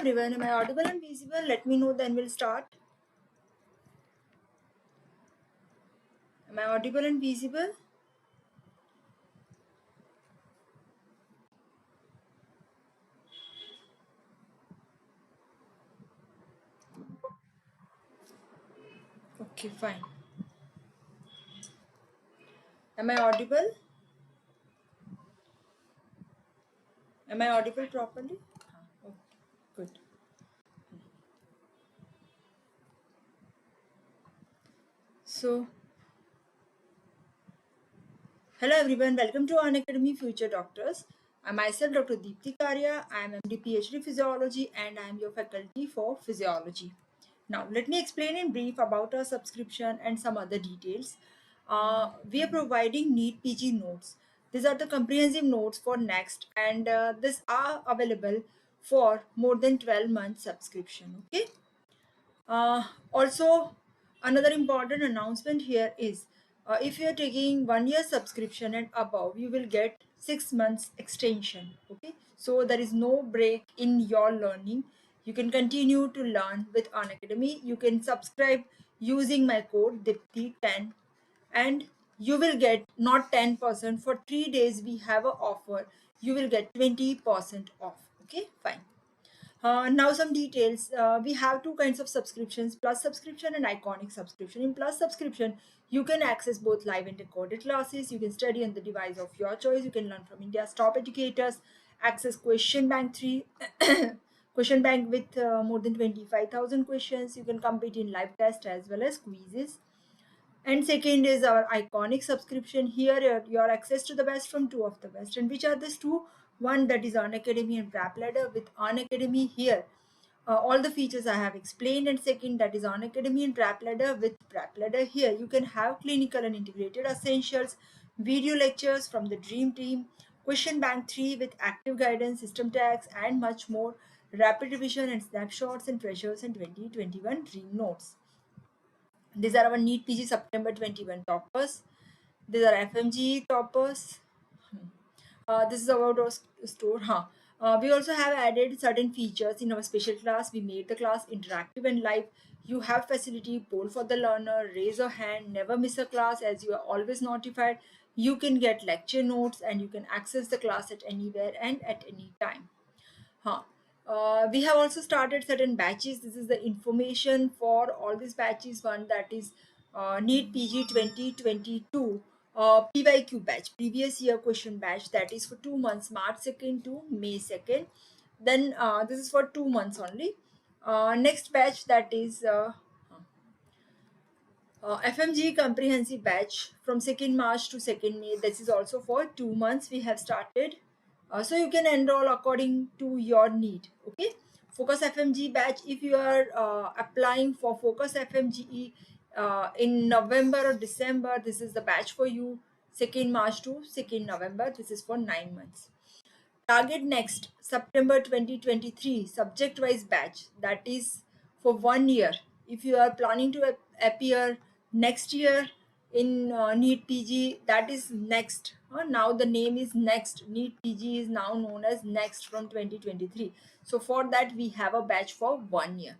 everyone, am I audible and visible? Let me know, then we'll start. Am I audible and visible? Okay, fine. Am I audible? Am I audible properly? Okay, good. So, hello everyone, welcome to Unacademy Future Doctors. I myself Dr. Deepthi Karya. I am MD PhD Physiology and I am your faculty for Physiology. Now, let me explain in brief about our subscription and some other details. We are providing NEET PG notes. These are the comprehensive notes for next, and these are available for more than 12 months subscription. Okay. Also, another important announcement here is if you are taking 1 year subscription and above, you will get 6 months extension. Okay, so there is no break in your learning. You can continue to learn with Unacademy. You can subscribe using my code DIPTI10 and you will get not 10% for 3 days. We have an offer. You will get 20% off. Okay, fine. Now some details. We have two kinds of subscriptions: Plus subscription and Iconic subscription. In Plus subscription, you can access both live and recorded classes. You can study on the device of your choice. You can learn from India's top educators. Access Question Bank 3, Question Bank with more than 25,000 questions. You can compete in live tests as well as quizzes. And second is our Iconic subscription. Here your access to the best from two of the best. And which are these two? One, that is Unacademy and Prep Ladder. With Unacademy here, all the features I have explained. And second, that is Unacademy and Prep Ladder. With Prep Ladder here, you can have clinical and integrated essentials, video lectures from the Dream Team, Question Bank 3 with active guidance, system tags, and much more, rapid revision and snapshots and treasures, and 2021 Dream Notes. These are our NEET PG September 21 toppers. These are FMG toppers. This is about our store. We also have added certain features in our special class. We made the class interactive and live. You have facility, poll for the learner, raise a hand, never miss a class as you are always notified. You can get lecture notes and you can access the class at anywhere and at any time. Huh. We have also started certain batches. This is the information for all these batches. One, that is NEET PG 2022 PYQ batch, previous year question batch, that is for 2 months, March 2nd to May 2nd. Then this is for 2 months only. Next batch, that is FMG comprehensive batch from 2nd March to 2nd May. This is also for 2 months we have started. So you can enroll according to your need. Okay. Focus FMG batch, if you are applying for Focus FMGE in November or December, this is the batch for you. 2nd March to 2nd November. This is for 9 months. Target Next September 2023 subject wise batch, that is for 1 year. If you are planning to appear next year in NEET PG, that is Next. Now the name is Next. NEET PG is now known as Next from 2023. So for that we have a batch for 1 year.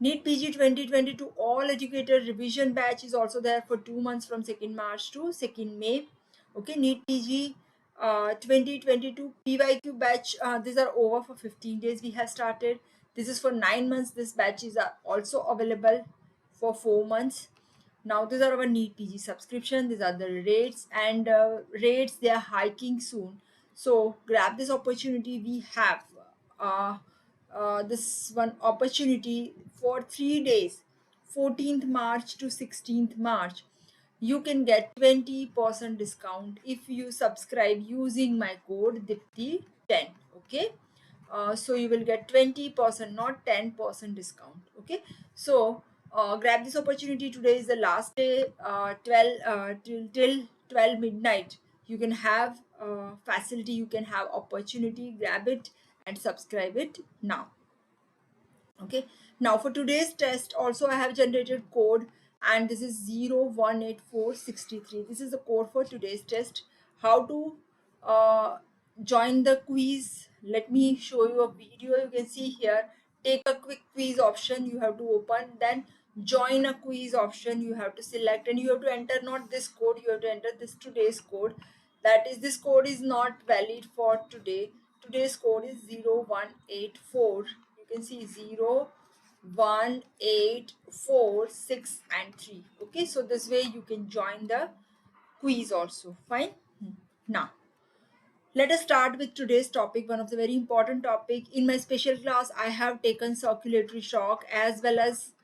NEET PG 2022 all educator revision batch is also there for 2 months from 2nd March to 2nd May. Okay, NEET PG 2022 PYQ batch, these are over for 15 days we have started. This is for 9 months. This batches are also available for 4 months. Now these are our NEET PG subscription. These are the rates, and rates, they are hiking soon. So grab this opportunity. We have this one opportunity for 3 days, 14th March to 16th March. You can get 20% discount if you subscribe using my code DIPTI10. Okay. So you will get 20%, not 10% discount. Okay. So grab this opportunity. Today is the last day, 12 till 12 midnight. You can have facility, you can have opportunity. Grab it and subscribe it now. Okay, now for today's test also I have generated code, and this is 018463. This is the code for today's test. How to join the quiz let me show you a video. You can see here, take a quick quiz option you have to open, then join a quiz option you have to select, and you have to enter not this code, you have to enter this today's code. That is, this code is not valid for today. Today's code is 0184. You can see 01846 and 3. Okay, so this way you can join the quiz also. Fine. Now let us start with today's topic, one of the very important topic. In my special class, I have taken circulatory shock, as well as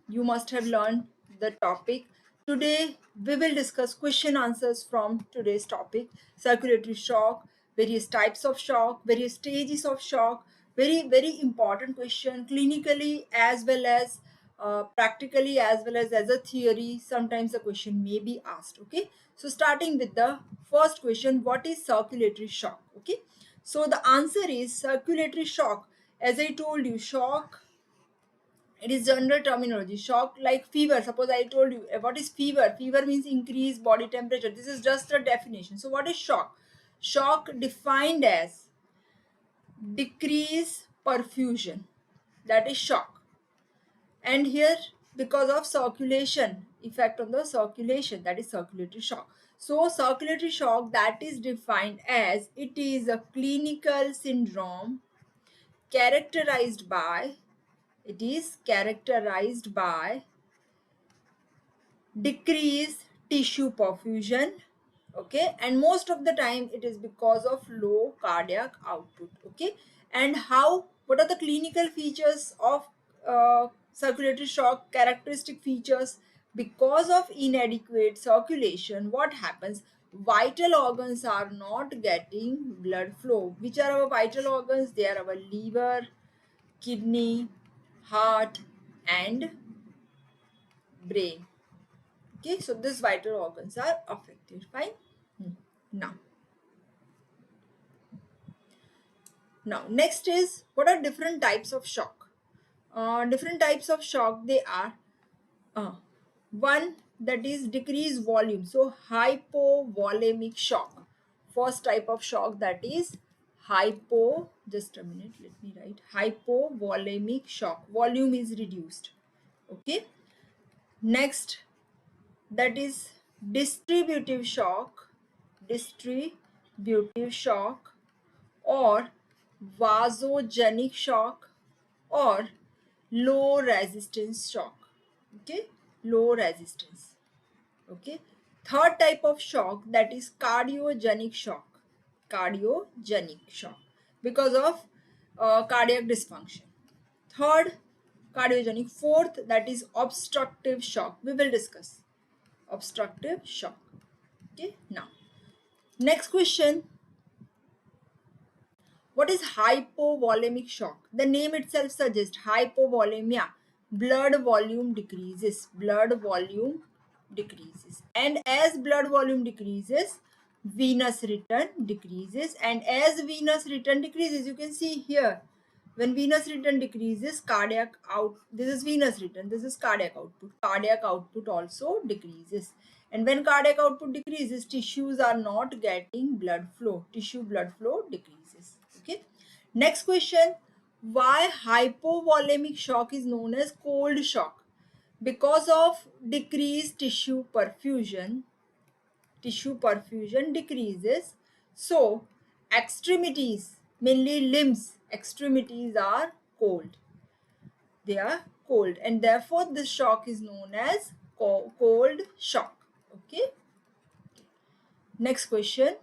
you must have learned the topic. Today, we will discuss question answers from today's topic, circulatory shock, various types of shock, various stages of shock, very, very important question, clinically as well as practically, as well as a theory. Sometimes the question may be asked. Okay, so starting with the first question, what is circulatory shock? Okay, so the answer is circulatory shock. As I told you, shock, it is general terminology. Shock, like fever. Suppose I told you, what is fever? Fever means increased body temperature. This is just a definition. So what is shock? Shock defined as decrease perfusion. That is shock. And here, because of circulation, effect on the circulation, that is circulatory shock. So circulatory shock, that is defined as, it is a clinical syndrome characterized by, it is characterized by decreased tissue perfusion. Okay, and most of the time it is because of low cardiac output. Okay, and how, what are the clinical features of circulatory shock? Characteristic features: because of inadequate circulation, what happens? Vital organs are not getting blood flow. Which are our vital organs? They are our liver, kidney, heart, and brain. Okay, so these vital organs are affected. Fine. Now, next is, what are different types of shock? Different types of shock, they are one, that is decreased volume. So hypovolemic shock. First type of shock, that is hypo. Just a minute, let me write. Hypovolemic shock. Volume is reduced. Okay. Next, that is distributive shock. Distributive shock, or vasogenic shock, or low resistance shock. Okay, low resistance. Okay, third type of shock, that is cardiogenic shock. Cardiogenic shock, because of cardiac dysfunction. Third, cardiogenic. Fourth, that is obstructive shock. We will discuss obstructive shock. Okay, now next question, what is hypovolemic shock? The name itself suggests hypovolemia. Blood volume decreases. Blood volume decreases. And as blood volume decreases, venous return decreases. And as venous return decreases, you can see here, when venous return decreases, cardiac out, this is venous return, this is cardiac output. Cardiac output also decreases. And when cardiac output decreases, tissues are not getting blood flow. Tissue blood flow decreases. Okay. Next question, why hypovolemic shock is known as cold shock? Because of decreased tissue perfusion. Tissue perfusion decreases. So extremities, mainly limbs, extremities are cold. They are cold, and therefore this shock is known as cold shock. Okay. Next question,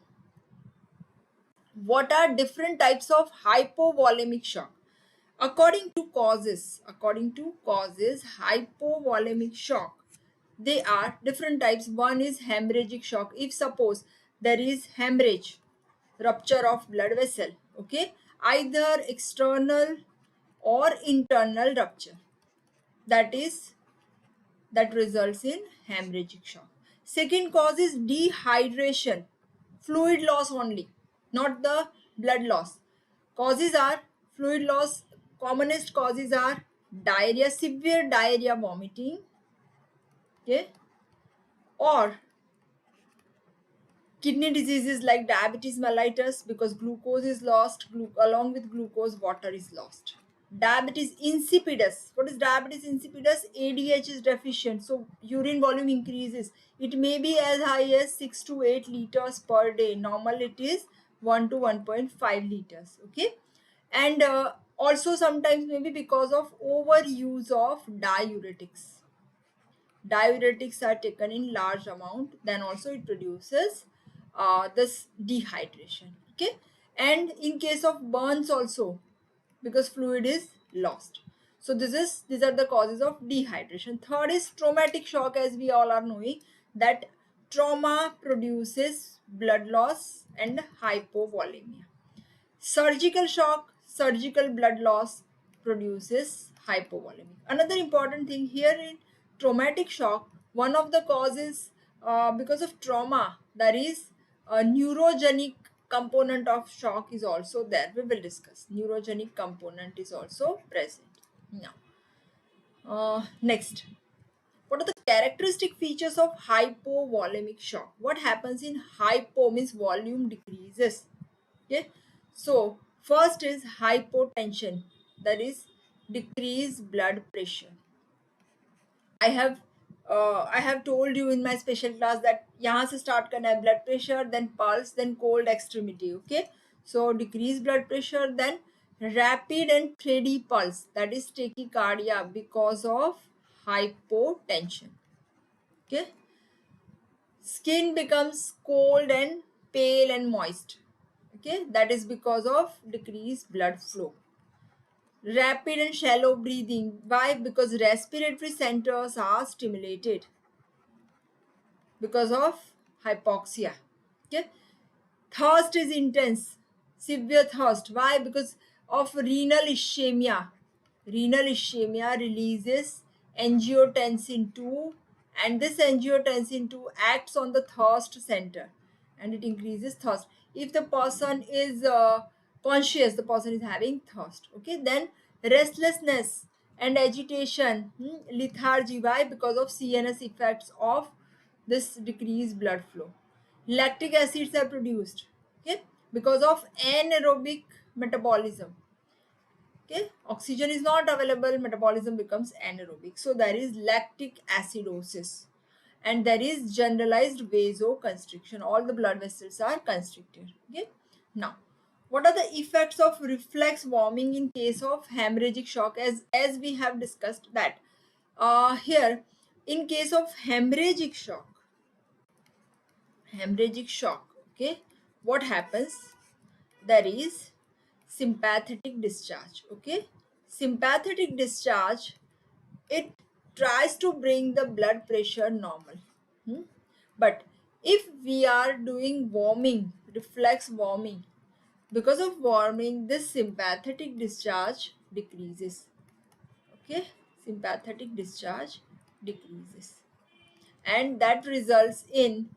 what are different types of hypovolemic shock? According to causes, hypovolemic shock, they are different types. One is hemorrhagic shock. If suppose there is hemorrhage, rupture of blood vessel, okay, either external or internal rupture, that results in hemorrhagic shock. Second cause is dehydration, fluid loss only, not the blood loss. Causes are fluid loss. Commonest causes are diarrhea, severe diarrhea, vomiting, okay, or Kidney diseases like diabetes mellitus, because glucose is lost, along with glucose, water is lost. Diabetes insipidus. What is diabetes insipidus? ADH is deficient, so urine volume increases. It may be as high as 6 to 8 liters per day. Normal it is 1 to 1.5 liters. Okay, and also sometimes maybe because of overuse of diuretics. Diuretics are taken in large amount, then also it produces this dehydration. Okay, and in case of burns also, because fluid is lost. So these are the causes of dehydration. Third is traumatic shock. As we all are knowing that trauma produces blood loss and hypovolemia. Surgical shock, surgical blood loss produces hypovolemic. Another important thing here in traumatic shock, one of the causes because of trauma, there is a neurogenic component of shock is also there. We will discuss. Neurogenic component is also present. Now, next. What are the characteristic features of hypovolemic shock? What happens in hypo means volume decreases. Okay, so first is hypotension, that is decreased blood pressure. I have told you in my special class that यहाँ से start करना है, blood pressure, then pulse, then cold extremity. Okay, so decreased blood pressure, then rapid and steady pulse, that is tachycardia because of hypotension. Okay, skin becomes cold and pale and moist. Okay, that is because of decreased blood flow. Rapid and shallow breathing. Why? Because respiratory centers are stimulated because of hypoxia. Okay, thirst is intense, severe thirst. Why? Because of renal ischemia. Renal ischemia releases angiotensin 2, and this angiotensin 2 acts on the thirst center and it increases thirst. If the person is conscious, the person is having thirst. Okay, then restlessness and agitation, lethargy. Why? Because of CNS effects of this decreased blood flow. Lactic acids are produced, okay, because of anaerobic metabolism. Okay, oxygen is not available, metabolism becomes anaerobic, so there is lactic acidosis, and there is generalized vasoconstriction. All the blood vessels are constricted. Okay, now what are the effects of reflex warming in case of hemorrhagic shock? As we have discussed that here, in case of hemorrhagic shock, okay, what happens? There is sympathetic discharge. Okay, sympathetic discharge, it tries to bring the blood pressure normal. Hmm? But if we are doing warming, reflex warming, because of warming, this sympathetic discharge decreases. Okay, sympathetic discharge decreases, and that results in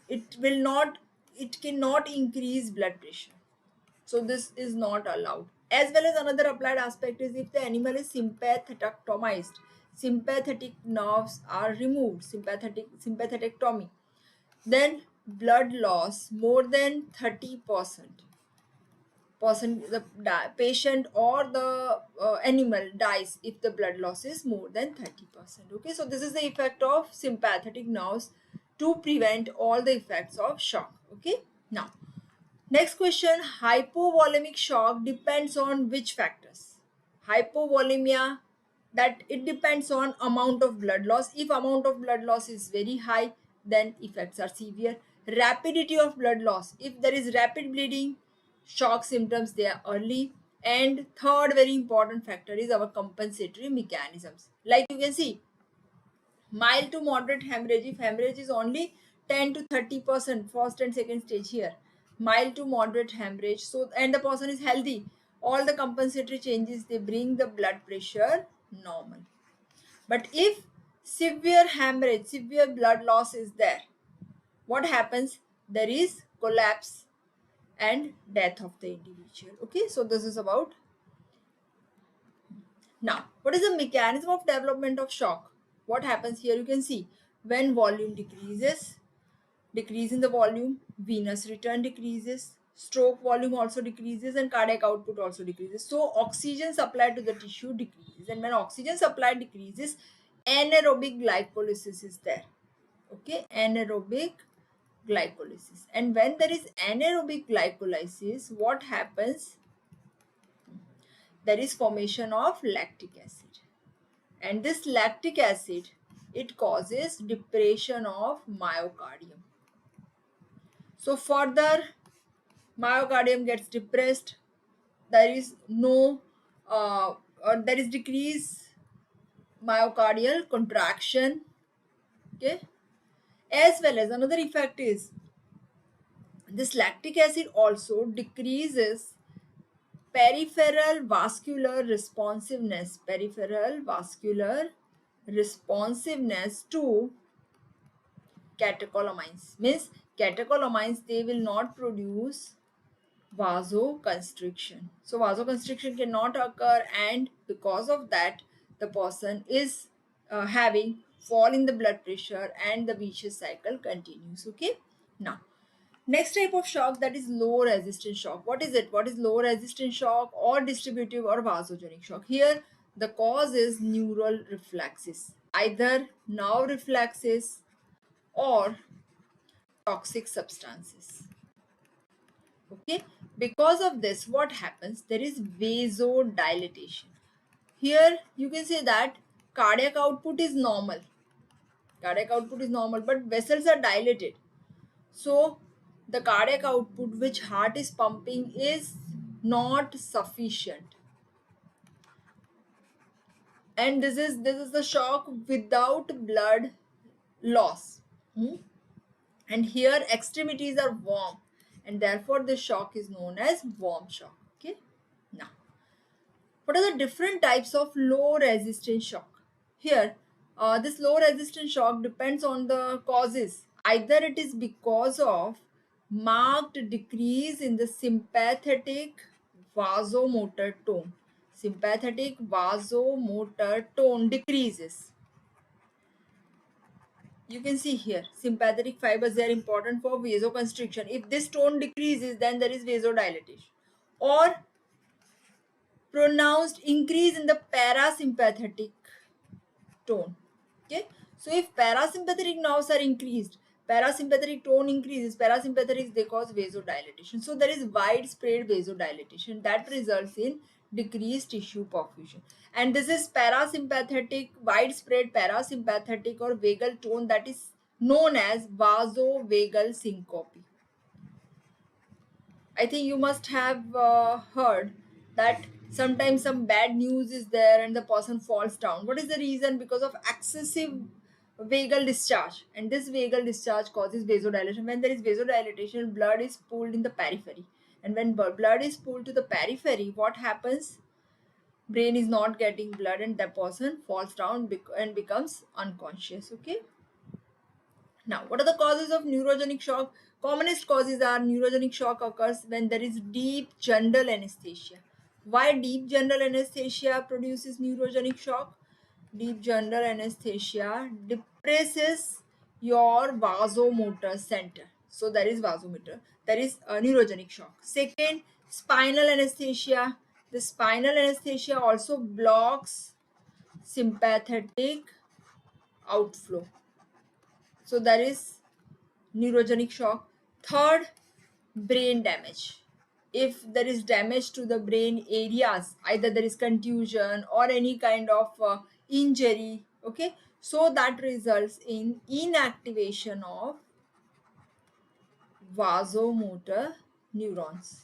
it will not it cannot increase blood pressure, so this is not allowed. As well as another applied aspect is if the animal is sympathectomized, sympathetic nerves are removed, sympathectomy, then blood loss more than 30% patient or the animal dies if the blood loss is more than 30%. Okay, so this is the effect of sympathetic nerves to prevent all the effects of shock. Okay, now next question, hypovolemic shock depends on which factors? Hypovolemia, that it depends on amount of blood loss. If amount of blood loss is very high, then effects are severe. Rapidity of blood loss, if there is rapid bleeding, shock symptoms they are early. And third very important factor is our compensatory mechanisms. Like you can see, mild to moderate hemorrhage, if hemorrhage is only 10 to 30% first and second stage here, mild to moderate hemorrhage, so and the person is healthy, all the compensatory changes they bring the blood pressure normal. But if severe hemorrhage, severe blood loss is there, what happens? There is collapse and death of the individual. Okay, so this is about. Now, what is the mechanism of development of shock? What happens here? You can see when volume decreases, decrease in the volume, venous return decreases, stroke volume also decreases, and cardiac output also decreases. So oxygen supply to the tissue decreases, and when oxygen supply decreases, anaerobic glycolysis is there. Okay, anaerobic glycolysis. And when there is anaerobic glycolysis, what happens? There is formation of lactic acid, and this lactic acid, it causes depression of myocardium. So further myocardium gets depressed, there is no there is decrease myocardial contraction. Okay, as well as another effect is this lactic acid also decreases peripheral vascular responsiveness to catecholamines. Means catecholamines, they will not produce vasoconstriction. So vasoconstriction cannot occur, and because of that, the person is having fall in the blood pressure, and the vicious cycle continues. Okay, now next type of shock, that is low resistance shock. What is it? What is low resistance shock or distributive or vasogenic shock? Here the cause is neural reflexes, either nerve reflexes or toxic substances. Okay, because of this, what happens? There is vasodilatation. Here you can say that cardiac output is normal. Cardiac output is normal, but vessels are dilated. So the cardiac output which heart is pumping is not sufficient. And this is the shock without blood loss. And here extremities are warm, and therefore the shock is known as warm shock. Okay, now what are the different types of low resistance shock? Here this low resistance shock depends on the causes. Either it is because of marked decrease in the sympathetic vasomotor tone. Sympathetic vasomotor tone decreases. You can see here sympathetic fibers, they are important for vasoconstriction. If this tone decreases, then there is vasodilatation. Or pronounced increase in the parasympathetic tone. Okay, so if parasympathetic nerves are increased, parasympathetic tone increases, parasympathetic, they cause vasodilatation. So there is widespread vasodilatation that results in decreased tissue perfusion, and this is parasympathetic, widespread parasympathetic or vagal tone, that is known as vasovagal syncope. I think you must have heard that sometimes some bad news is there and the person falls down. What is the reason? Because of excessive vagal discharge, and this vagal discharge causes vasodilation. When there is vasodilation, blood is pulled in the periphery, and when blood is pulled to the periphery, what happens? Brain is not getting blood, and the person falls down and becomes unconscious. Okay. Now, what are the causes of neurogenic shock? Commonest causes are neurogenic shock occurs when there is deep general anesthesia. Why deep general anesthesia produces neurogenic shock? Deep general anesthesia depresses your vasomotor center. So there is vasomotor. There is a neurogenic shock. Second, spinal anesthesia. The spinal anesthesia also blocks sympathetic outflow. So there is neurogenic shock. Third, brain damage. If there is damage to the brain areas, either there is contusion or any kind of injury, okay, so that results in inactivation of vasomotor neurons.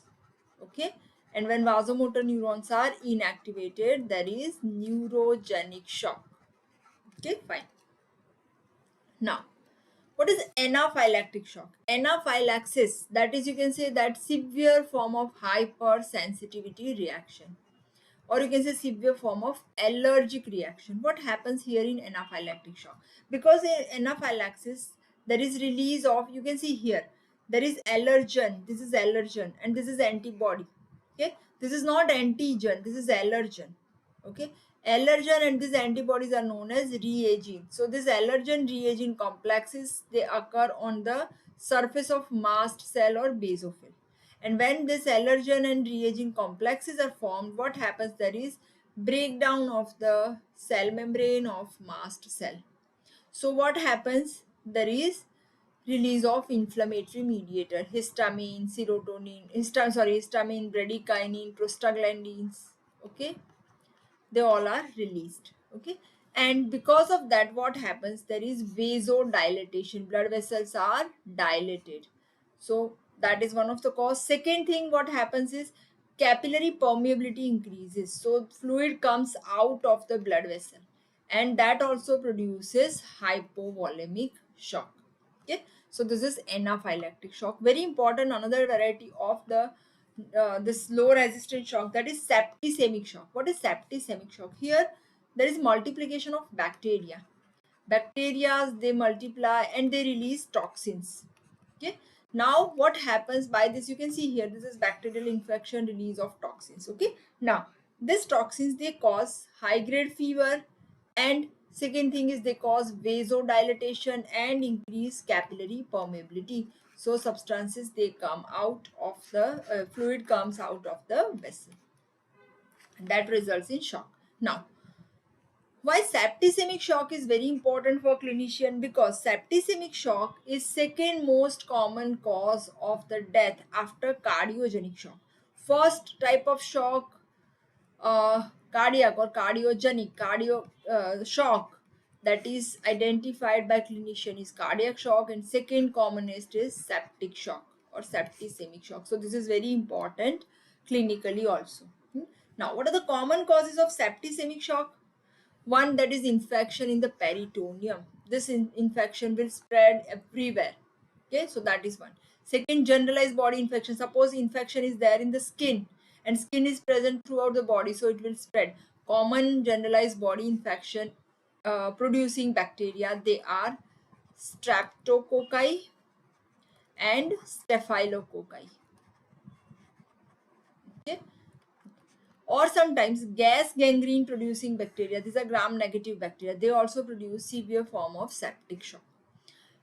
Okay, and when vasomotor neurons are inactivated, there is neurogenic shock. Okay, fine. Now, what is anaphylactic shock? Anaphylaxis, that is, you can say that severe form of hypersensitivity reaction, or you can say severe form of allergic reaction. What happens here in anaphylactic shock? Because in anaphylaxis, there is release of, you can see here, there is allergen, this is allergen, and this is antibody. Okay, this is not antigen, this is allergen. Okay, allergen and these antibodies are known as reagins. So these allergen reagin complexes, they occur on the surface of mast cell or basophil. And when this allergen and reagin complexes are formed, what happens? There is breakdown of the cell membrane of mast cell. So what happens? There is release of inflammatory mediator, histamine, serotonin, histamine, bradykinin, prostaglandins. Okay, they all are released. Okay, and because of that, what happens? There is vasodilatation. Blood vessels are dilated. So that is one of the cause. Second thing, what happens is capillary permeability increases. So fluid comes out of the blood vessel, and that also produces hypovolemic shock. Okay, so this is anaphylactic shock. Very important. Another variety of the this low resistance shock, that is septicemic shock. What is septicemic shock? Here there is multiplication of bacteria. Bacteria, they multiply and they release toxins. Okay, now what happens by this? You can see here, this is bacterial infection, release of toxins. Okay, now these toxins, they cause high grade fever, and second thing is they cause vasodilatation and increase capillary permeability. So substances, they come out of the fluid comes out of the vessel, and that results in shock. Now, why septicemic shock is very important for clinician? Because septicemic shock is second most common cause of the death after cardiogenic shock. First type of shock, cardiac or cardiogenic cardio shock, that is identified by clinician, is cardiac shock, and second commonest is septic shock or septicemic shock. So this is very important clinically also. Now, what are the common causes of septicemic shock? One, that is infection in the peritoneum. This infection will spread everywhere. Okay, so that is one. Second, generalized body infection. Suppose infection is there in the skin, and skin is present throughout the body, so it will spread. Common generalized body infection producing bacteria, they are streptococci and staphylococci. Okay, or sometimes gas gangrene producing bacteria, these are gram negative bacteria, they also produce severe form of septic shock.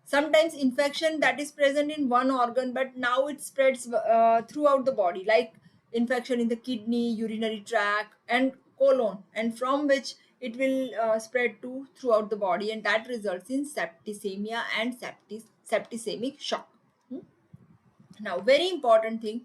Sometimes infection that is present in one organ, but now it spreads throughout the body, like infection in the kidney, urinary tract, and colon, and from which it will spread to throughout the body, and that results in septicemia and septicemic shock. Hmm? Now, very important thing,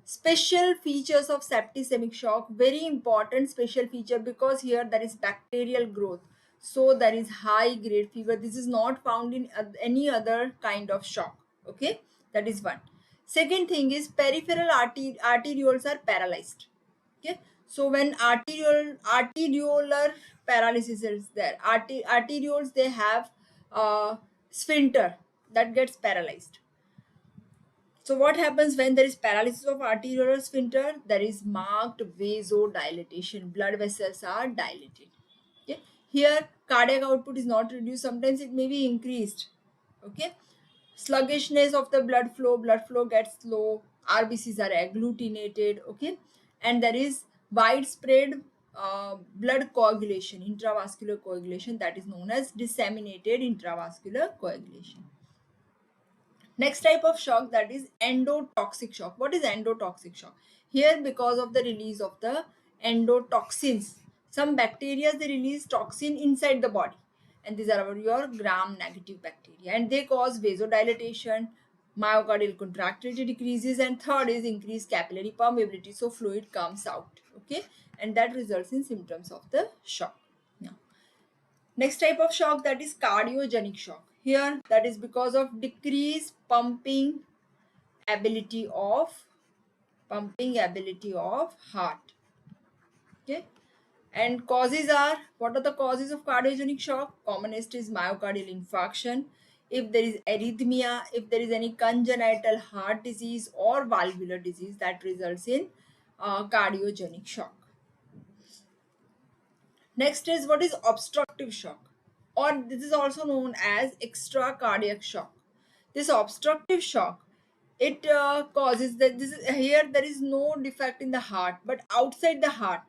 special features of septicemic shock. Very important special feature, because here there is bacterial growth, so there is high grade fever. This is not found in any other kind of shock. Okay, that is one. Second thing is peripheral arterioles are paralyzed. Okay, so when arteriolar paralysis is there, arterioles, they have sphincter that gets paralyzed. So what happens when there is paralysis of arterial sphincter? There is marked vasodilatation. Blood vessels are dilated. Okay. Here cardiac output is not reduced. Sometimes it may be increased. Okay. Sluggishness of the blood flow gets slow. RBCs are agglutinated. Okay. And there is widespread blood coagulation, intravascular coagulation, that is known as disseminated intravascular coagulation. Next type of shock, that is endotoxic shock. What is endotoxic shock? Here, because of the release of the endotoxins, some bacteria, they release toxin inside the body, and these are your gram negative bacteria, and they cause vasodilatation, myocardial contractility decreases, and third is increased capillary permeability, so fluid comes out. Okay, and that results in symptoms of the shock. Now, next type of shock, that is cardiogenic shock. Here, that is because of decreased pumping ability of heart. Okay, and causes are, what are the causes of cardiogenic shock? Commonest is myocardial infarction. If there is arrhythmia, if there is any congenital heart disease or valvular disease, that results in cardiogenic shock. Next is, what is obstructive shock, or this is also known as extracardiac shock. This obstructive shock, it causes that, this is here, there is no defect in the heart, but outside the heart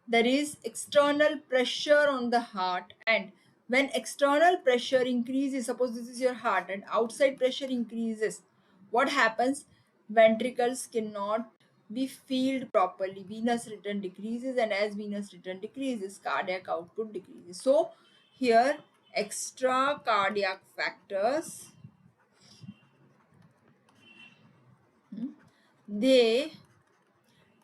there is external pressure on the heart, and when external pressure increases, suppose this is your heart and outside pressure increases, what happens? Ventricles cannot be filled properly, venous return decreases, and as venous return decreases, cardiac output decreases. So here extra cardiac factors, they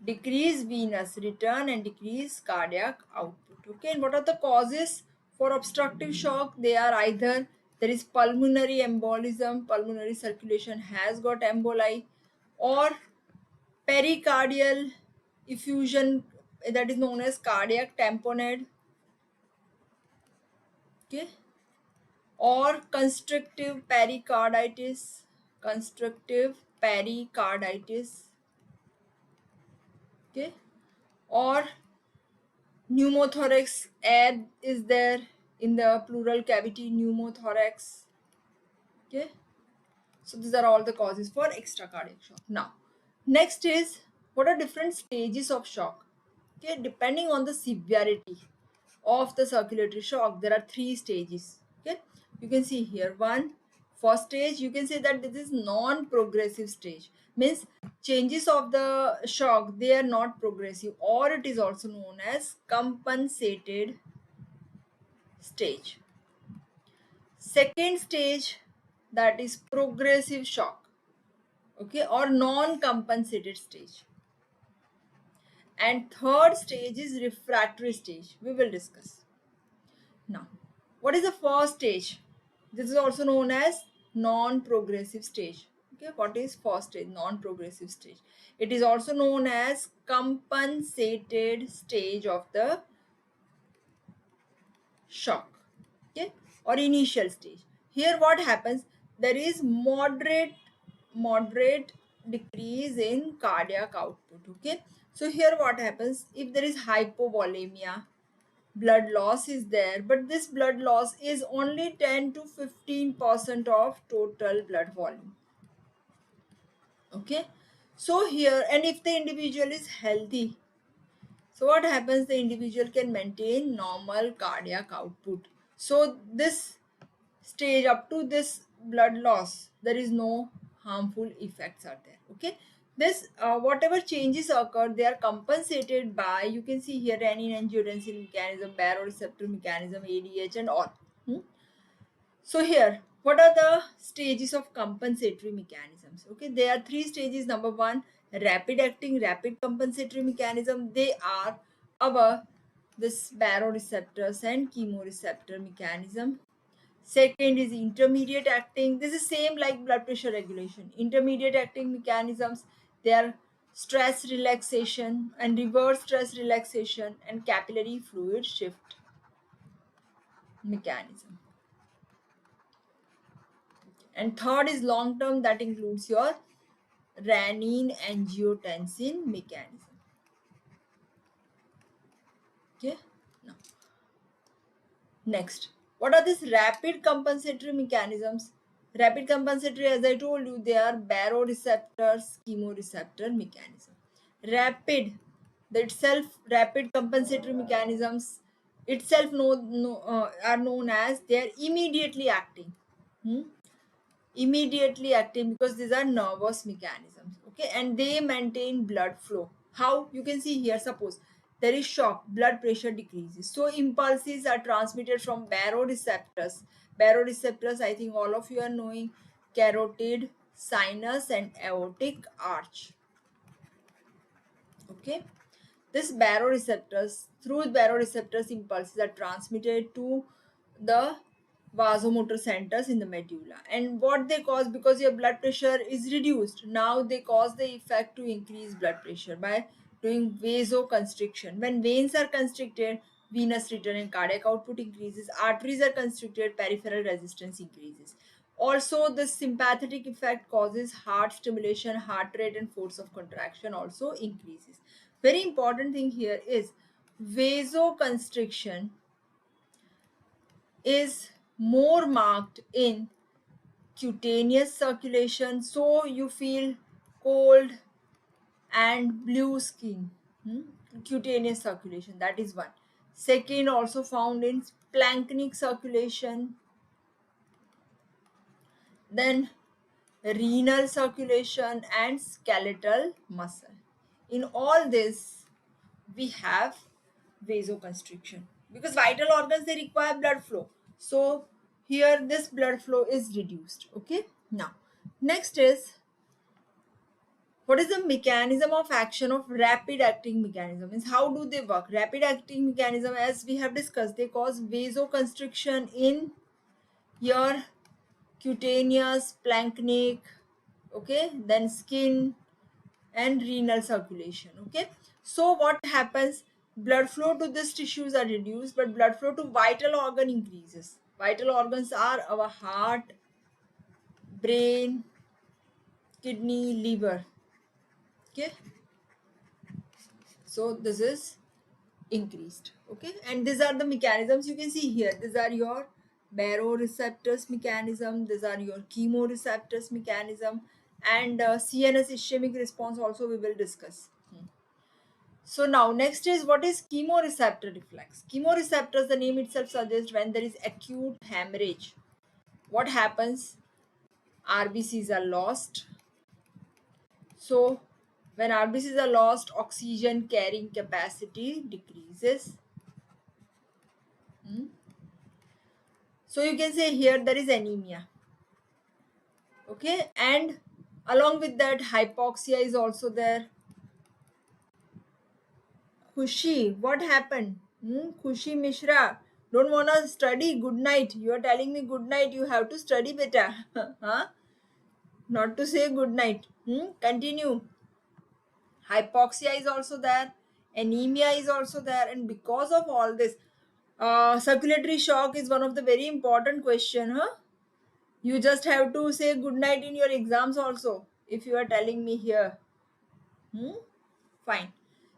decrease venous return and decrease cardiac output. Okay, and what are the causes for obstructive shock? They are either there is pulmonary embolism, pulmonary circulation has got emboli, or pericardial effusion, that is known as cardiac tamponade. Okay, or constrictive pericarditis. Okay, or pneumothorax, air is there in the pleural cavity, pneumothorax. Okay, so these are all the causes for extracardiac shock. Now next is, what are different stages of shock? Okay, depending on the severity of the circulatory shock, there are three stages. Okay, you can see here one. First stage, you can say that this is non-progressive stage, means changes of the shock, they are not progressive, or it is also known as compensated stage. Second stage, that is progressive shock, okay, or non-compensated stage. And third stage is refractory stage, we will discuss. Now, what is the first stage? This is also known as non-progressive stage. Okay, what is first stage? Non-progressive stage. It is also known as compensated stage of the shock. Okay, or initial stage. Here what happens? There is moderate decrease in cardiac output. Okay, so here what happens? If there is hypovolemia, blood loss is there, but this blood loss is only 10 to 15% of total blood volume. Okay, so here, and if the individual is healthy, so what happens? The individual can maintain normal cardiac output. So this stage, up to this blood loss, there is no harmful effects are there. Okay, this whatever changes occur, they are compensated by, you can see here, renin-angiotensin mechanism, baroreceptor mechanism, ADH, and all. So here, what are the stages of compensatory mechanisms? Okay, there are three stages. Number one, rapid acting, rapid compensatory mechanism. They are our this baroreceptors and chemoreceptor mechanism. Second is intermediate acting. This is same like blood pressure regulation. Intermediate acting mechanisms, they are stress relaxation and reverse stress relaxation and capillary fluid shift mechanism. And third is long term, that includes your renin angiotensin mechanism. Okay, now next, what are these rapid compensatory mechanisms? Rapid compensatory, as I told you, they are baroreceptors, chemoreceptor mechanism. Rapid, the itself rapid compensatory mechanisms itself are known as they are immediately acting. Hmm? Immediately acting because these are nervous mechanisms. Okay, and they maintain blood flow. How? You can see here, suppose there is shock, blood pressure decreases, so impulses are transmitted from baroreceptors. I think all of you are knowing carotid, sinus, and aortic arch. Okay, this through baroreceptors, impulses are transmitted to the vasomotor centers in the medulla, and what they cause, because your blood pressure is reduced, now they cause the effect to increase blood pressure by doing vasoconstriction. When veins are constricted, venous return and cardiac output increases. Arteries are constricted, peripheral resistance increases. Also, the sympathetic effect causes heart stimulation, heart rate and force of contraction also increases. Very important thing here is vasoconstriction is more marked in cutaneous circulation, so you feel cold and blue skin. cutaneous circulation. That is one. Second, also found in splanchnic circulation. Then renal circulation and skeletal muscle. In all this, we have vasoconstriction because vital organs, they require blood flow. So here this blood flow is reduced. Okay. Now, next is, what is the mechanism of action of rapid acting mechanism? Means how do they work? Rapid acting mechanism, as we have discussed, they cause vasoconstriction in your cutaneous, splanchnic, okay, then skin and renal circulation. Okay, so what happens? Blood flow to these tissues are reduced, but blood flow to vital organ increases. Vital organs are our heart, brain, kidney, liver. Okay, so this is increased. Okay, and these are the mechanisms you can see here. These are your baroreceptors mechanism, these are your chemoreceptors mechanism, and CNS ischemic response also we will discuss. So now next is, what is chemoreceptor reflex? Chemoreceptors, the name itself suggests, when there is acute hemorrhage, what happens? RBCs are lost. So when RBCs are lost, oxygen carrying capacity decreases. So you can say here there is anemia. Okay, and along with that hypoxia is also there. Khushi, what happened? Khushi Mishra, don't wanna study? Good night. You are telling me good night. You have to study, beta. Huh? Not to say good night. Continue. Hypoxia is also there. Anemia is also there, and because of all this, circulatory shock is one of the very important question. Huh? You just have to say good night in your exams also. If you are telling me here. Fine.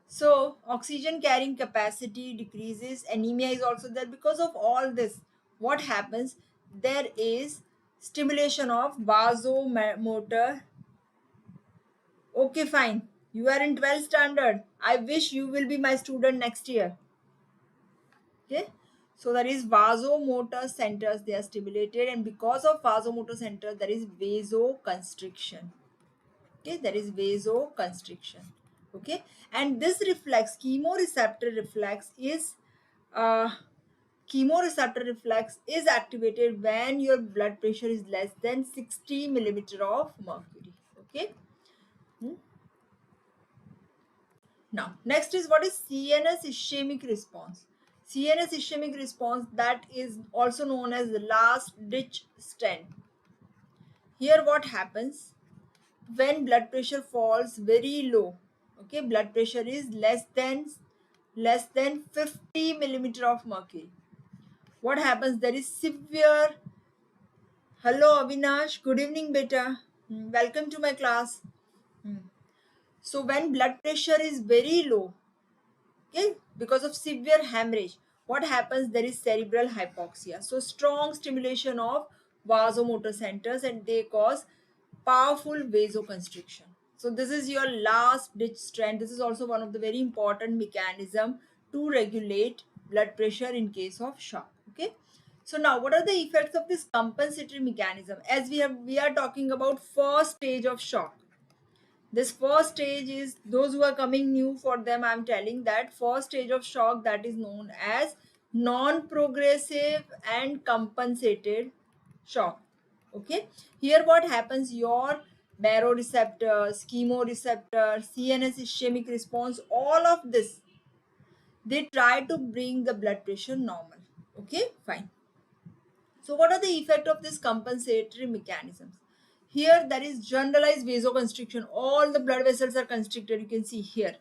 So oxygen carrying capacity decreases, anemia is also there. Because of all this, what happens? There is stimulation of vasomotor. Okay, fine. You are in 12th standard. I wish you will be my student next year. Okay. So there is vasomotor centers, they are stimulated, and because of vasomotor center, there is vasoconstriction. Okay, there is vasoconstriction. Okay, and this reflex, chemoreceptor reflex, is uh, chemoreceptor reflex is activated when your blood pressure is less than 60 millimeter of mercury. Okay. Now next is, what is CNS ischemic response? CNS ischemic response, that is also known as the last ditch stent. Here what happens? When blood pressure falls very low, okay, blood pressure is less than 50 millimeter of mercury, what happens? There is severe. Hello Avinash, good evening beta. Welcome to my class. So when blood pressure is very low, okay, because of severe hemorrhage, what happens? There is cerebral hypoxia, so strong stimulation of vasomotor centers, and they cause powerful vasoconstriction. So this is your last ditch strength. This is also one of the very important mechanism to regulate blood pressure in case of shock. Okay, so now what are the effects of this compensatory mechanism? As we are talking about first stage of shock. This first stage is, those who are coming new, for them I'm telling that first stage of shock, that is known as non-progressive and compensated shock. Okay, here what happens? Your baroreceptors, chemoreceptors, CNS ischemic response, all of this, they try to bring the blood pressure normal. Okay, fine. So what are the effect of this compensatory mechanisms? Here there is generalized vasoconstriction. All the blood vessels are constricted. You can see here.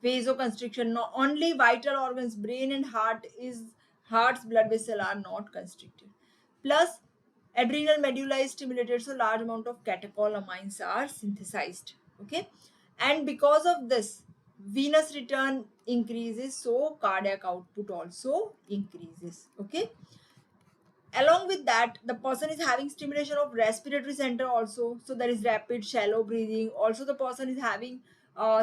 Vasoconstriction. Not only vital organs, brain and heart's blood vessel are not constricted. Plus adrenal medulla is stimulated, so large amount of catecholamines are synthesized. Okay. And because of this, venous return increases, so cardiac output also increases. Okay. Along with that, the person is having stimulation of respiratory center also, so there is rapid shallow breathing. Also the person is having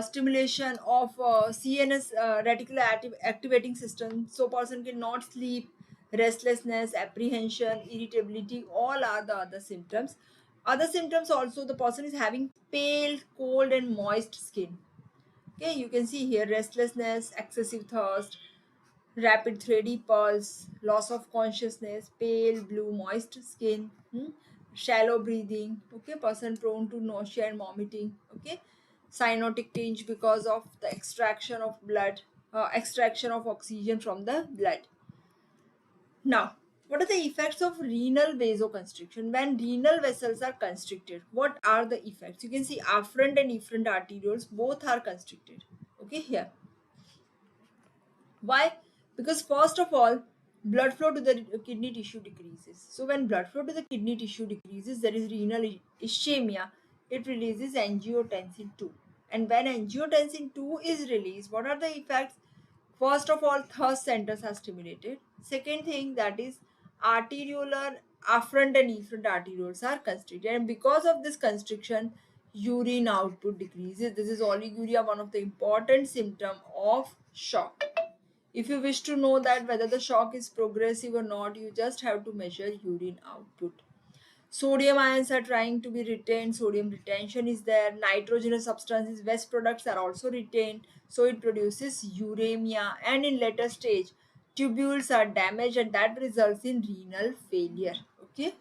stimulation of CNS reticular activating system, so person cannot sleep, restlessness, apprehension, irritability, all are the other symptoms. Other symptoms also, the person is having pale, cold and moist skin. Okay, you can see here restlessness, excessive thirst, rapid 3D pulse, loss of consciousness, pale blue moist skin, shallow breathing, okay, person prone to nausea and vomiting, okay, cyanotic tinge because of the extraction of oxygen from the blood. Now, what are the effects of renal vasoconstriction? When renal vessels are constricted, what are the effects? You can see afferent and efferent arterioles both are constricted. Okay, here. Why? Because first of all, blood flow to the kidney tissue decreases. So when blood flow to the kidney tissue decreases, there is renal ischemia. It releases angiotensin 2. And when angiotensin 2 is released, what are the effects? First of all, thirst centers are stimulated. Second thing, that is arteriolar afferent and efferent arterioles are constricted. And because of this constriction, urine output decreases. This is oliguria, one of the important symptom of shock. If you wish to know that whether the shock is progressive or not, you just have to measure urine output. Sodium ions are trying to be retained, sodium retention is there, nitrogenous substances, waste products are also retained, so it produces uremia, and in later stage, tubules are damaged and that results in renal failure. Okay.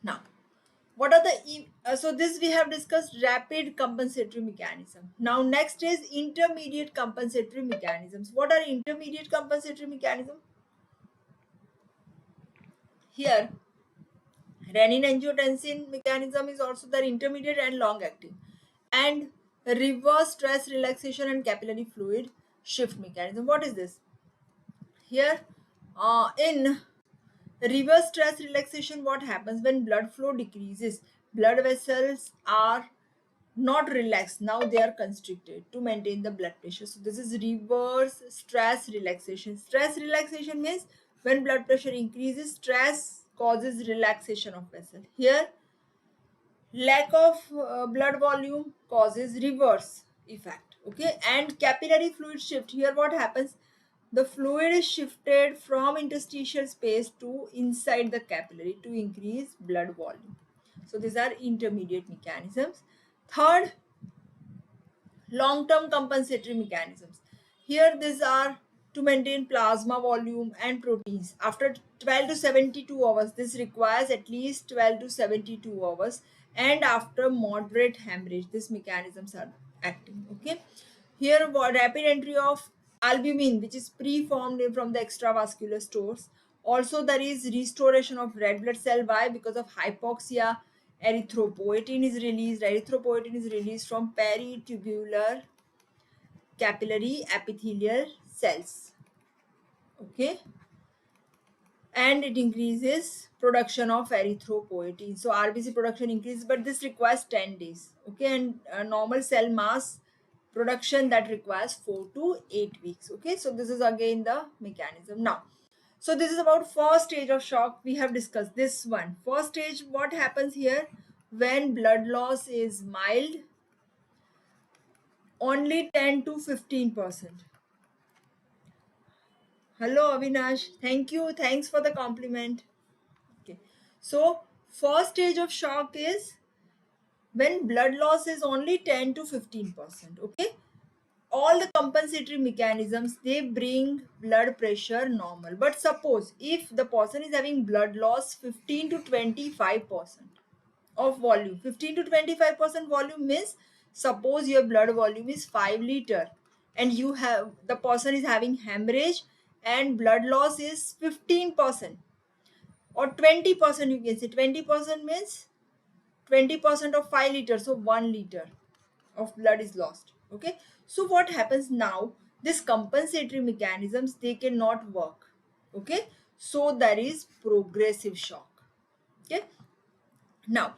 Now, what are the so this we have discussed rapid compensatory mechanism. Now next is intermediate compensatory mechanisms. What are intermediate compensatory mechanism? Here renin angiotensin mechanism is also there, intermediate and long acting, and reverse stress relaxation and capillary fluid shift mechanism. What is this? Here in reverse stress relaxation, what happens when blood flow decreases? Blood vessels are not relaxed, now they are constricted to maintain the blood pressure. So this is reverse stress relaxation. Stress relaxation means when blood pressure increases, stress causes relaxation of vessel. Here lack of blood volume causes reverse effect. Okay, and capillary fluid shift, here what happens? The fluid is shifted from interstitial space to inside the capillary to increase blood volume. So these are intermediate mechanisms. Third, long-term compensatory mechanisms. Here these are to maintain plasma volume and proteins. After 12 to 72 hours, this requires at least 12 to 72 hours, and after moderate hemorrhage, these mechanisms are acting. Okay. Here rapid entry of albumin, which is pre-formed from the extravascular stores. Also there is restoration of red blood cell. Why? Because of hypoxia, erythropoietin is released. Erythropoietin is released from peritubular capillary epithelial cells. Okay, and it increases production of erythropoietin. So RBC production increases, but this requires 10 days. Okay, and normal cell mass production, that requires 4 to 8 weeks. Okay, so this is again the mechanism. Now, so this is about first stage of shock. We have discussed this one. First stage, what happens here? When blood loss is mild, only 10 to 15%. Hello Avinash, thank you, thanks for the compliment. Okay, so first stage of shock is when blood loss is only 10 to 15%. Okay, all the compensatory mechanisms, they bring blood pressure normal. But suppose if the person is having blood loss 15 to 25% of volume, 15 to 25% volume means, suppose your blood volume is 5 liter and you have, the person is having hemorrhage and blood loss is 15% or 20%, you can say 20% means 20% of 5 liters, so 1 liter of blood is lost. Okay, so what happens now? These compensatory mechanisms, they cannot work. Okay, so there is progressive shock. Okay, now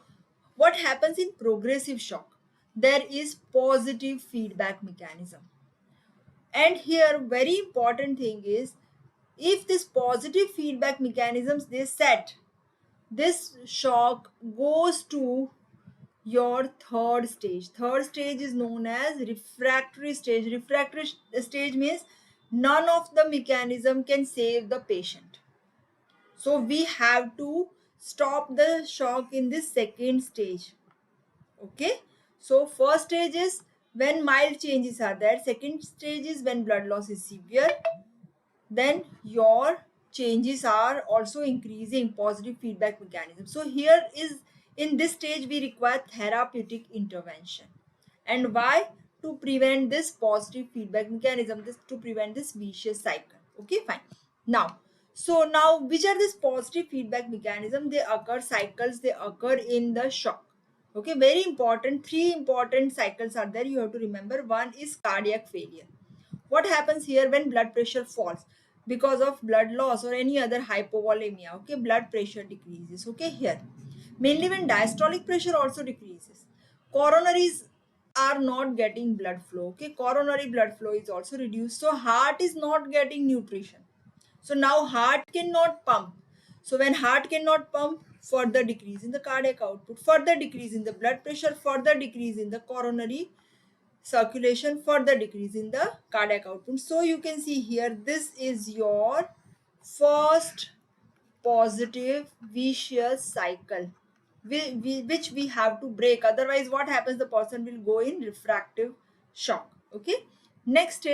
what happens in progressive shock? There is positive feedback mechanism, and here very important thing is, if this positive feedback mechanisms they set, this shock goes to your third stage. Third stage is known as refractory stage. Refractory stage means none of the mechanism can save the patient. So we have to stop the shock in this second stage. Okay. So first stage is when mild changes are there. Second stage is when blood loss is severe. Then your changes are also increasing, positive feedback mechanism. So here is, in this stage we require therapeutic intervention. And why? To prevent this positive feedback mechanism, this to prevent this vicious cycle. Okay, fine. Now, so now which are this positive feedback mechanism? They occur cycles, they occur in the shock. Okay, very important. Three important cycles are there, you have to remember. One is cardiac failure. What happens here when blood pressure falls because of blood loss or any other hypovolemia? Okay, blood pressure decreases. Okay, here mainly when diastolic pressure also decreases, coronaries are not getting blood flow. Okay, coronary blood flow is also reduced, so heart is not getting nutrition. So now heart cannot pump. So when heart cannot pump, further decrease in the cardiac output, further decrease in the blood pressure, further decrease in the coronary circulation, further decrease in the cardiac output. So you can see here, this is your first positive vicious cycle, which we have to break. Otherwise what happens, the person will go in refractive shock. Okay, next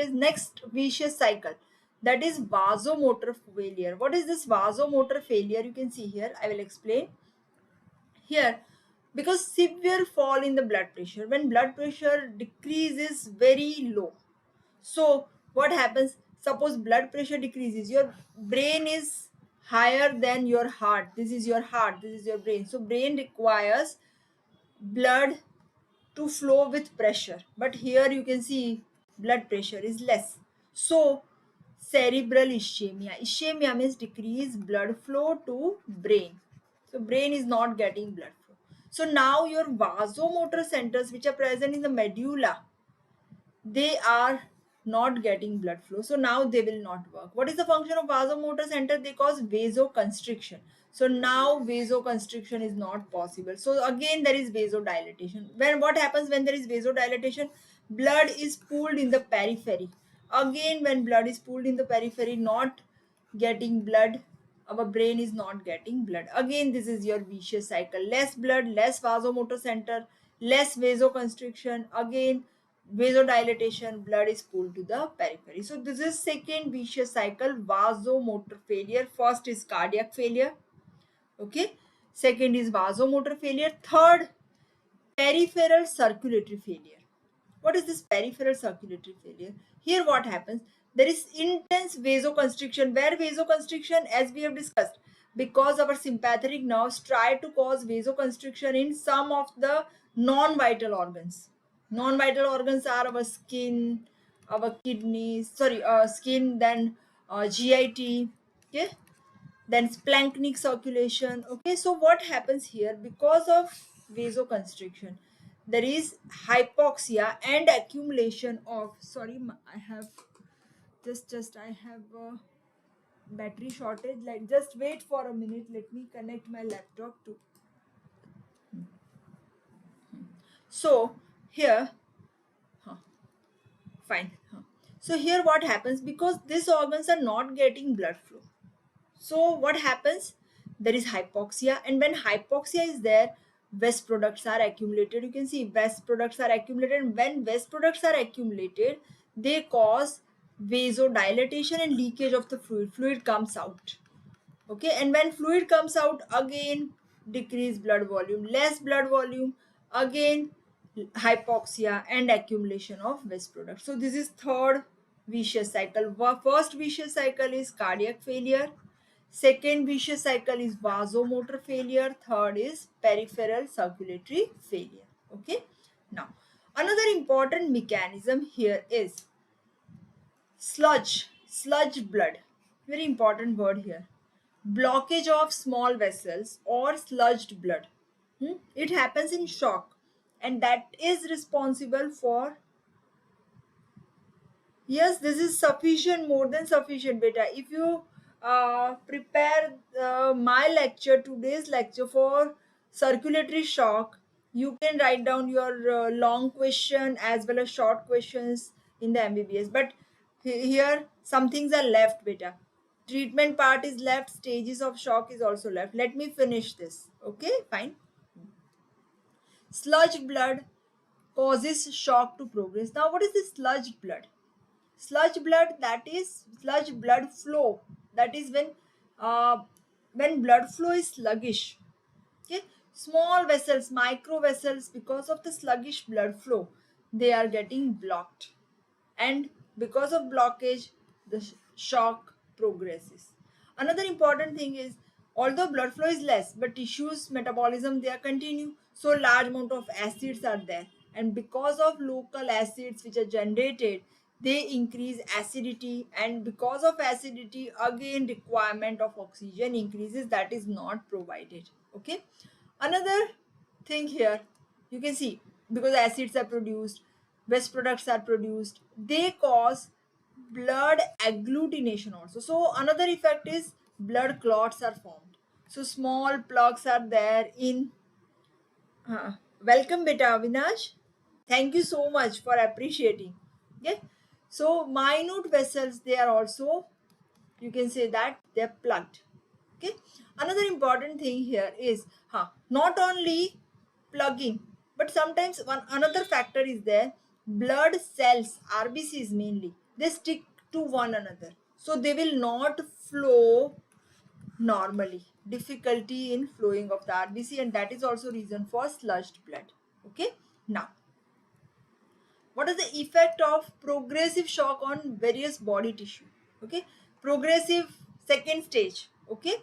vicious cycle, that is vasomotor failure. What is this vasomotor failure? You can see here, I will explain here. Because severe fall in the blood pressure, when blood pressure decreases very low, so what happens, suppose blood pressure decreases, your brain is higher than your heart. This is your heart, this is your brain. So brain requires blood to flow with pressure, but here you can see blood pressure is less. So cerebral ischemia, ischemia means decreased blood flow to brain. So brain is not getting blood flow. So now your vasomotor centers which are present in the medulla, they are not getting blood flow, so now they will not work. What is the function of vasomotor center? They cause vasoconstriction. So now vasoconstriction is not possible, so again there is vasodilatation. When what happens when there is vasodilatation? Blood is pooled in the periphery. Again when blood is pooled in the periphery, not getting blood, our brain is not getting blood. Again this is your vicious cycle, less blood, less vasomotor center, less vasoconstriction, again vasodilatation, blood is pulled to the periphery. So this is second vicious cycle, vasomotor failure. First is cardiac failure. Okay, second is vasomotor failure. Third, peripheral circulatory failure. What is this peripheral circulatory failure? Here what happens, there is intense vasoconstriction. Where vasoconstriction? As we have discussed, because our sympathetic nerves try to cause vasoconstriction in some of the non-vital organs. Non-vital organs are our skin, our kidneys, sorry, skin, then GIT, okay, then splanchnic circulation. Okay, so what happens here, because of vasoconstriction, there is hypoxia and accumulation of, sorry, I have just I have a battery shortage, like just wait for a minute, let me connect my laptop to. So here, huh, fine, huh. So here what happens, because these organs are not getting blood flow, so what happens, there is hypoxia, and when hypoxia is there, waste products are accumulated. You can see waste products are accumulated. When waste products are accumulated, they cause vasodilatation and leakage of the fluid comes out. Okay, and when fluid comes out, again decreased blood volume, less blood volume, again hypoxia and accumulation of waste products. So this is third vicious cycle. First vicious cycle is cardiac failure, second vicious cycle is vasomotor failure, third is peripheral circulatory failure. Okay, now another important mechanism here is sludge blood. Very important word here. Blockage of small vessels or sludged blood. It happens in shock, and that is responsible for, yes, this is sufficient, more than sufficient, beta. If you prepare my lecture, today's lecture, for circulatory shock, You can write down your long question as well as short questions in the MBBS. But here some things are left, beta. Treatment part is left, stages of shock is also left. Let me finish this. Okay, fine. Sludge blood causes shock to progress. Now, what is this sludge blood? Sludge blood, that is sludge blood flow. That is when blood flow is sluggish. Okay, small vessels, micro vessels, because of the sluggish blood flow, they are getting blocked, and because of blockage, the shock progresses. Another important thing is, although blood flow is less, but tissues metabolism, they are continue, so large amount of acids are there, and because of local acids which are generated, they increase acidity, and because of acidity, again requirement of oxygen increases, that is not provided. Okay, another thing here, you can see, because acids are produced, waste products are produced, they cause blood agglutination also. So another effect is blood clots are formed, so small plugs are there in welcome beta Avinash, thank you so much for appreciating. Okay, so minute vessels, they are also, you can say that they're plugged. Okay, another important thing here is not only plugging, but sometimes one another factor is there. Blood cells, RBCs mainly, they stick to one another, so they will not flow normally, difficulty in flowing of the RBC, and that is also reason for sludged blood. Okay, now what is the effect of progressive shock on various body tissue? Okay, progressive second stage. Okay,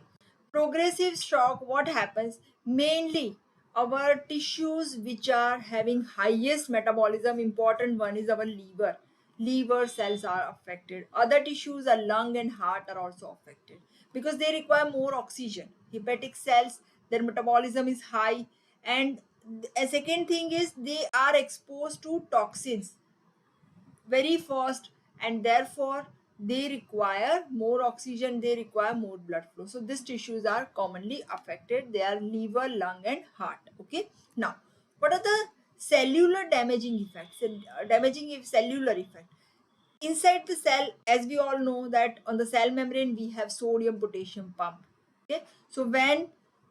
progressive shock, what happens, mainly our tissues which are having highest metabolism, important one is our liver cells are affected. Other tissues are lung and heart are also affected, because they require more oxygen. Hepatic cells, their metabolism is high, and a second thing is they are exposed to toxins very fast, and therefore they require more oxygen, they require more blood flow, so these tissues are commonly affected, they are liver, lung and heart. Okay, now what are the cellular damaging effects? Damaging if cellular effect inside the cell, as we all know that on the cell membrane we have sodium potassium pump. Okay, so when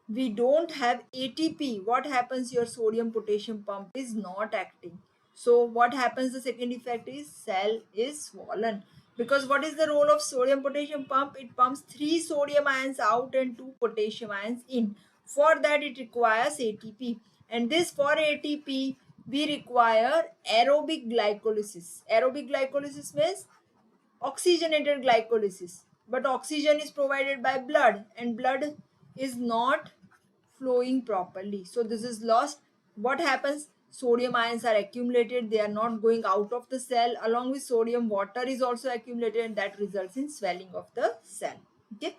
we don't have ATP, what happens, your sodium potassium pump is not acting. So what happens, the second effect is cell is swollen, because what is the role of sodium potassium pump? It pumps 3 sodium ions out and 2 potassium ions in. For that it requires ATP, and this for ATP we require aerobic glycolysis. Aerobic glycolysis means oxygenated glycolysis, but oxygen is provided by blood, and blood is not flowing properly, so this is lost. What happens, sodium ions are accumulated, they are not going out of the cell, along with sodium water is also accumulated, and that results in swelling of the cell. Okay,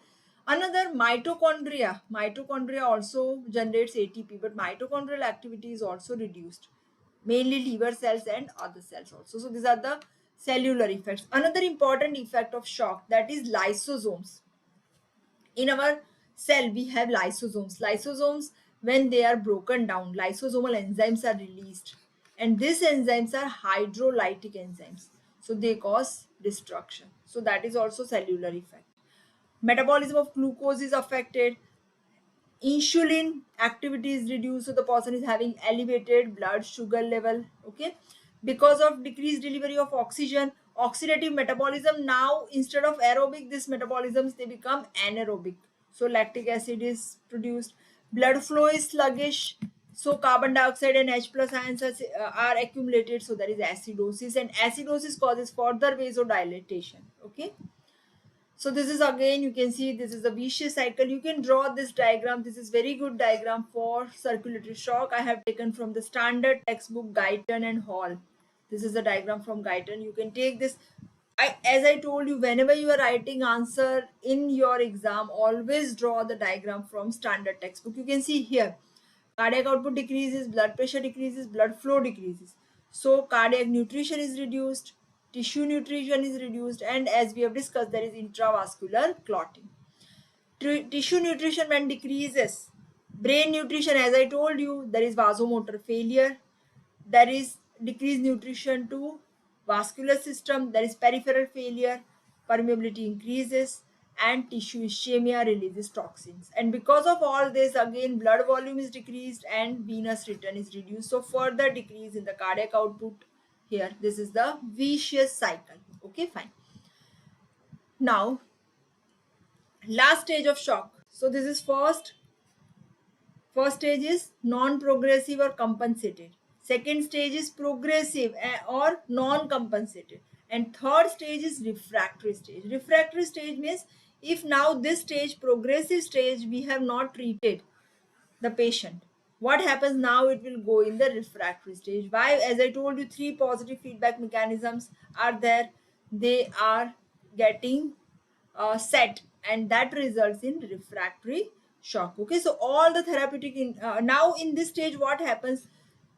another, mitochondria also generates ATP, but mitochondrial activity is also reduced, mainly liver cells and other cells also. So these are the cellular effects. Another important effect of shock, that is lysosomes. In our cell we have lysosomes. When they are broken down, lysosomal enzymes are released, and these enzymes are hydrolytic enzymes, so they cause destruction. So that is also cellular effect. Metabolism of glucose is affected, insulin activity is reduced, so the person is having elevated blood sugar level. Okay, because of decreased delivery of oxygen, oxidative metabolism, now instead of aerobic, these metabolisms they become anaerobic, so lactic acid is produced. Blood flow is sluggish, so carbon dioxide and H plus ions are accumulated, so there is acidosis, and acidosis causes further vasodilatation. Okay, so this is, again you can see, this is a vicious cycle. You can draw this diagram. This is very good diagram for circulatory shock. I have taken from the standard textbook Guyton and Hall. This is a diagram from Guyton. You can take this. As I told you, whenever you are writing answer in your exam, always draw the diagram from standard textbook. You can see here, cardiac output decreases, blood pressure decreases, blood flow decreases. So cardiac nutrition is reduced, tissue nutrition is reduced, and as we have discussed, there is intravascular clotting. Tissue nutrition when decreases, Brain nutrition, as I told you, there is vasomotor failure, there is decreased nutrition to vascular system, there is peripheral failure, permeability increases, and tissue ischemia releases toxins. And because of all this, again, blood volume is decreased and venous return is reduced. So further decrease in the cardiac output here. This is the vicious cycle. Okay, fine. Now, last stage of shock. So this is First stage is non-progressive or compensated. Second stage is progressive or non-compensated. And third stage is refractory stage. Refractory stage means if now this stage, progressive stage, we have not treated the patient. What happens now? It will go in the refractory stage. Why? As I told you, three positive feedback mechanisms are there. They are getting set, and that results in refractory shock. Okay, so all the therapeutic now in this stage, what happens?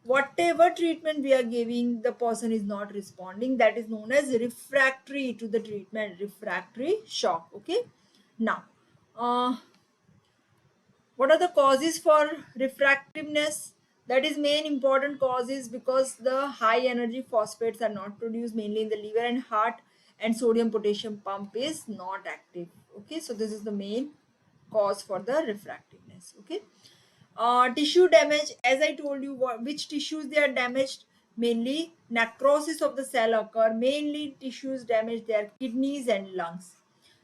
Whatever treatment we are giving, the person is not responding. That is known as refractory to the treatment, refractory shock. Okay, now. What are the causes for refractiveness? That is main important cause is because the high energy phosphates are not produced mainly in the liver and heart, and sodium potassium pump is not active. Okay, so this is the main cause for the refractiveness. Okay, tissue damage, as I told you, which tissues they are damaged, mainly necrosis of the cell occur, mainly tissues damaged their kidneys and lungs.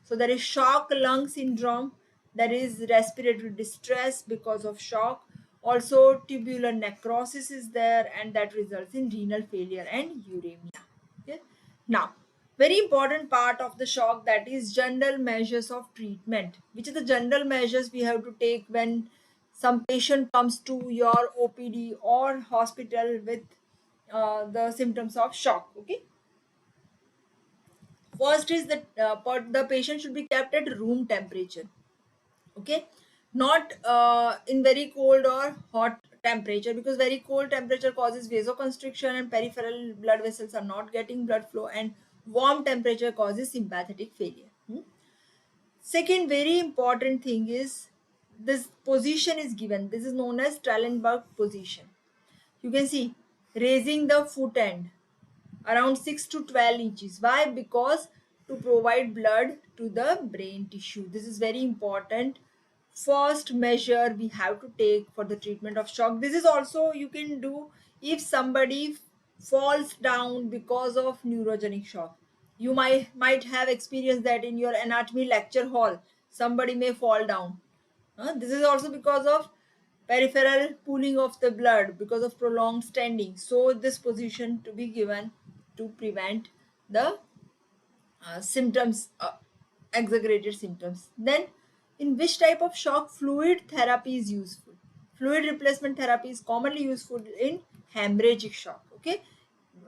So there is shock lung syndrome, there is respiratory distress because of shock, also tubular necrosis is there, and that results in renal failure and uremia. Okay, now very important part of the shock, that is general measures of treatment. Which are the general measures we have to take when some patient comes to your OPD or hospital with the symptoms of shock? Okay, first is that the patient should be kept at room temperature. Okay, not in very cold or hot temperature, because very cold temperature causes vasoconstriction and peripheral blood vessels are not getting blood flow, and warm temperature causes sympathetic failure. Second very important thing is this position is given. This is known as Trellenberg position. You can see raising the foot end around 6 to 12 inches. Why? Because to provide blood to the brain tissue. This is very important. First measure we have to take for the treatment of shock. This is also you can do if somebody falls down because of neurogenic shock. You might have experienced that in your anatomy lecture hall. Somebody may fall down. This is also because of peripheral pooling of the blood because of prolonged standing. So this position to be given to prevent the symptoms, exaggerated symptoms. Then in which type of shock fluid therapy is useful? Fluid replacement therapy is commonly useful in hemorrhagic shock. Okay,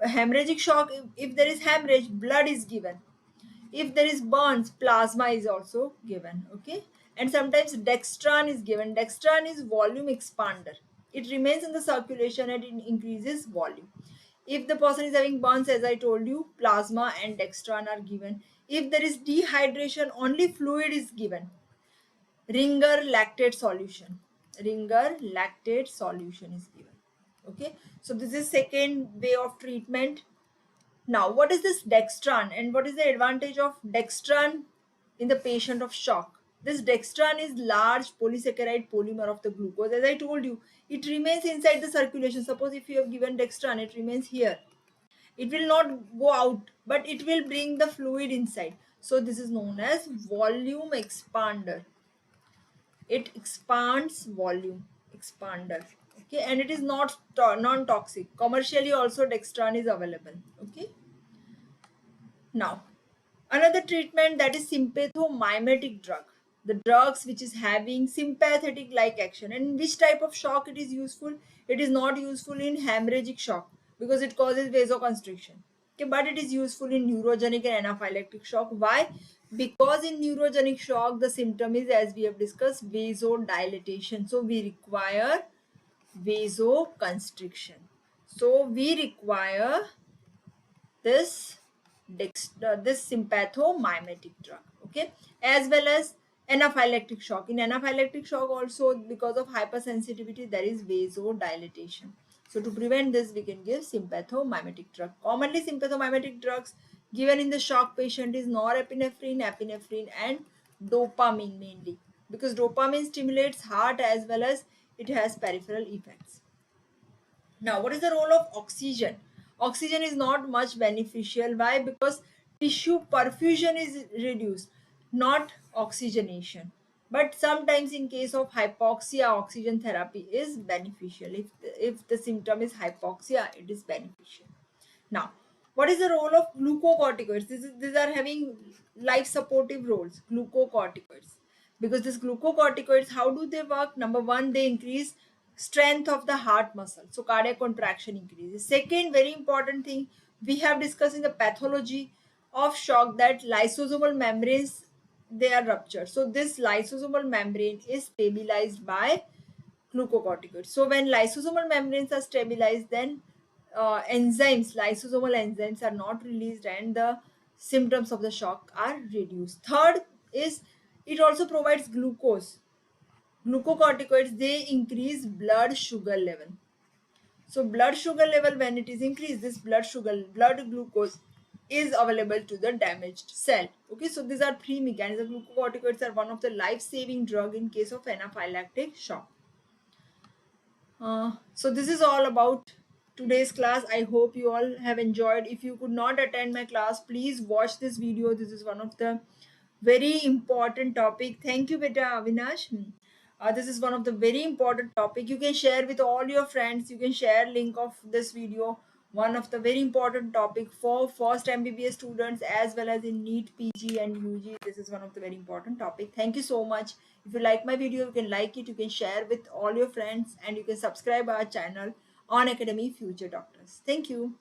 hemorrhagic shock, if there is hemorrhage, blood is given. If there is burns, plasma is also given. Okay, and sometimes dextran is given. Dextran is volume expander. It remains in the circulation and it increases volume. If the person is having burns, as I told you, plasma and dextran are given. If there is dehydration, only fluid is given. Ringer lactate solution. Ringer lactate solution is given. Okay, so this is second way of treatment. Now, what is this dextran and what is the advantage of dextran in the patient of shock? This dextran is large polysaccharide polymer of the glucose. As I told you, it remains inside the circulation. Suppose if you have given dextran, it remains here. It will not go out, but it will bring the fluid inside. So this is known as volume expander. It expands volume, expander. Okay, and it is not non-toxic. Commercially also dextran is available. Okay. Now, another treatment, that is sympathomimetic drug. The drugs which is having sympathetic like action. And which type of shock it is useful? It is not useful in hemorrhagic shock because it causes vasoconstriction. Okay, but it is useful in neurogenic and anaphylactic shock. Why? Because in neurogenic shock, the symptom is, as we have discussed, vasodilatation. So we require vasoconstriction. So we require this this sympathomimetic drug. Okay, as well as anaphylactic shock. In anaphylactic shock also, because of hypersensitivity, there is vasodilatation. So to prevent this, we can give sympathomimetic drug. Commonly sympathomimetic drugs given in the shock patient is norepinephrine, epinephrine and dopamine mainly, because dopamine stimulates heart as well as it has peripheral effects. Now, what is the role of oxygen? Oxygen is not much beneficial. Why? Because tissue perfusion is reduced, not oxygenation. But sometimes, in case of hypoxia, oxygen therapy is beneficial. If the symptom is hypoxia, it is beneficial. Now, what is the role of glucocorticoids? These are having life supportive roles, glucocorticoids. Because these glucocorticoids, how do they work? Number one, they increase strength of the heart muscle. So cardiac contraction increases. Second, very important thing, we have discussed in the pathology of shock that lysosomal membranes, they are ruptured. So this lysosomal membrane is stabilized by glucocorticoids. So when lysosomal membranes are stabilized, then lysosomal enzymes are not released and the symptoms of the shock are reduced. Third is, it also provides glucose. Glucocorticoids, they increase blood sugar level. So blood sugar level, when it is increased, this blood glucose is available to the damaged cell. Okay, so these are three mechanisms. Glucocorticoids are one of the life-saving drug in case of anaphylactic shock. So this is all about today's class. I hope you all have enjoyed. If you could not attend my class, please watch this video. This is one of the very important topic. Thank you, beta Avinash. This is one of the very important topic. You can share with all your friends. You can share link of this video. One of the very important topic for first MBBS students as well as in NEET, PG and UG. This is one of the very important topic. Thank you so much. If you like my video, you can like it, you can share with all your friends, and you can subscribe our channel on Academy Future Doctors. Thank you.